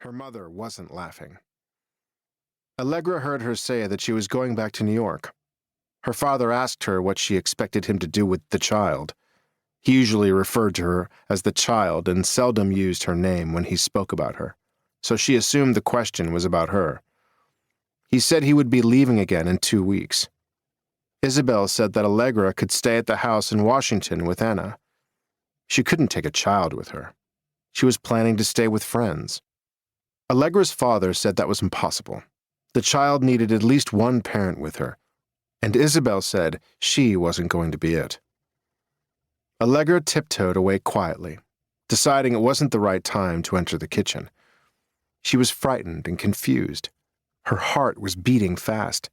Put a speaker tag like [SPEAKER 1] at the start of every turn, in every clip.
[SPEAKER 1] Her mother wasn't laughing. Allegra heard her say that she was going back to New York. Her father asked her what she expected him to do with the child. He usually referred to her as the child and seldom used her name when he spoke about her, so she assumed the question was about her. He said he would be leaving again in 2 weeks. Isabel said that Allegra could stay at the house in Washington with Anna. She couldn't take a child with her. She was planning to stay with friends. Allegra's father said that was impossible. The child needed at least one parent with her, and Isabel said she wasn't going to be it. Allegra tiptoed away quietly, deciding it wasn't the right time to enter the kitchen. She was frightened and confused. Her heart was beating fast.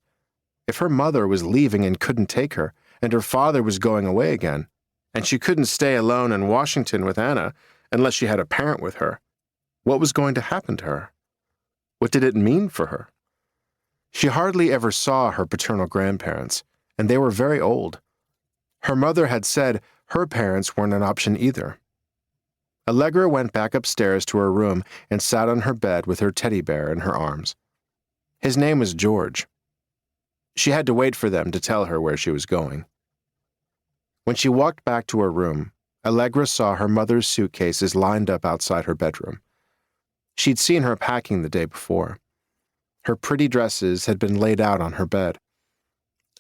[SPEAKER 1] If her mother was leaving and couldn't take her, and her father was going away again, and she couldn't stay alone in Washington with Anna unless she had a parent with her, what was going to happen to her? What did it mean for her? She hardly ever saw her paternal grandparents, and they were very old. Her mother had said her parents weren't an option either. Allegra went back upstairs to her room and sat on her bed with her teddy bear in her arms. His name was George. She had to wait for them to tell her where she was going. When she walked back to her room, Allegra saw her mother's suitcases lined up outside her bedroom. She'd seen her packing the day before. Her pretty dresses had been laid out on her bed.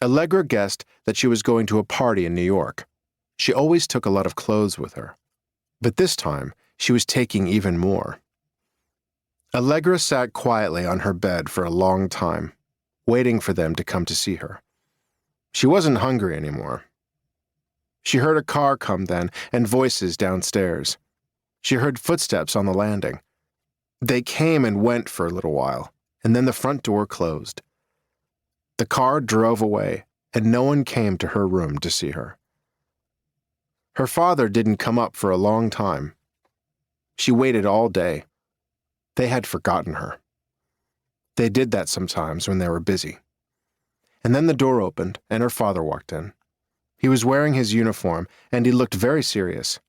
[SPEAKER 1] Allegra guessed that she was going to a party in New York. She always took a lot of clothes with her. But this time, she was taking even more. Allegra sat quietly on her bed for a long time, waiting for them to come to see her. She wasn't hungry anymore. She heard a car come then and voices downstairs. She heard footsteps on the landing. They came and went for a little while, and then the front door closed. The car drove away, and no one came to her room to see her. Her father didn't come up for a long time. She waited all day. They had forgotten her. They did that sometimes when they were busy. And then the door opened, and her father walked in. He was wearing his uniform, and he looked very serious.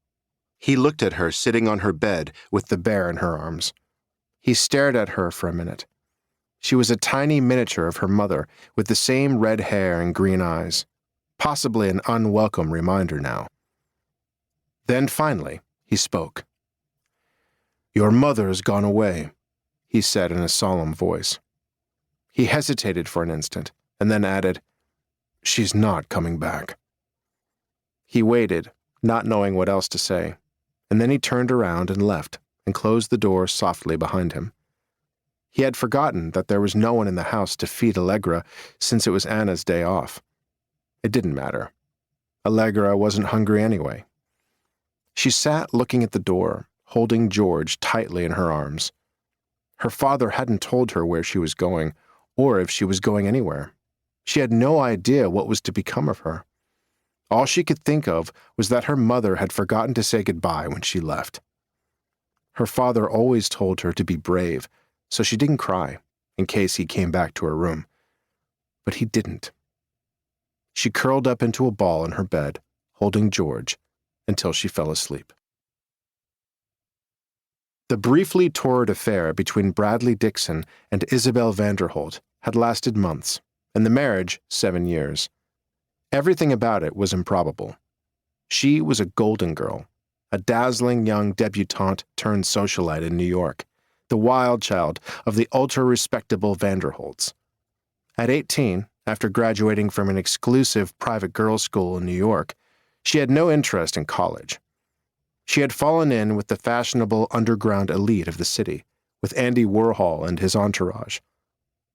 [SPEAKER 1] He looked at her sitting on her bed with the bear in her arms. He stared at her for a minute. She was a tiny miniature of her mother with the same red hair and green eyes, possibly an unwelcome reminder now. Then finally, he spoke. "Your mother has gone away," he said in a solemn voice. He hesitated for an instant, and then added, "She's not coming back." He waited, not knowing what else to say, and then he turned around and left and closed the door softly behind him. He had forgotten that there was no one in the house to feed Allegra since it was Anna's day off. It didn't matter. Allegra wasn't hungry anyway. She sat looking at the door, holding George tightly in her arms. Her father hadn't told her where she was going, or if she was going anywhere. She had no idea what was to become of her. All she could think of was that her mother had forgotten to say goodbye when she left. Her father always told her to be brave, so she didn't cry in case he came back to her room. But he didn't. She curled up into a ball in her bed, holding George, until she fell asleep. The briefly torrid affair between Bradley Dixon and Isabel Vanderholt had lasted months, and the marriage 7 years. Everything about it was improbable. She was a golden girl, a dazzling young debutante turned socialite in New York, the wild child of the ultra-respectable Vanderholts. At 18, after graduating from an exclusive private girls' school in New York, she had no interest in college. She had fallen in with the fashionable underground elite of the city, with Andy Warhol and his entourage.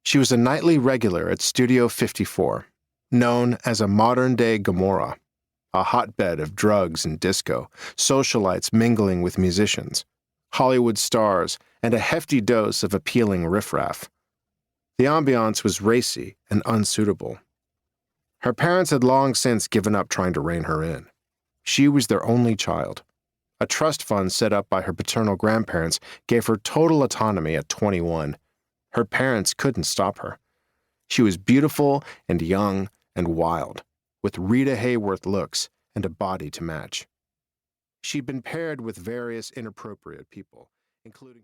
[SPEAKER 1] She was a nightly regular at Studio 54, known as a modern-day Gomorrah, a hotbed of drugs and disco, socialites mingling with musicians, Hollywood stars, and a hefty dose of appealing riffraff. The ambiance was racy and unsuitable. Her parents had long since given up trying to rein her in. She was their only child. A trust fund set up by her paternal grandparents gave her total autonomy at 21. Her parents couldn't stop her. She was beautiful and young and wild, with Rita Hayworth looks and a body to match. She'd been paired with various inappropriate people, including her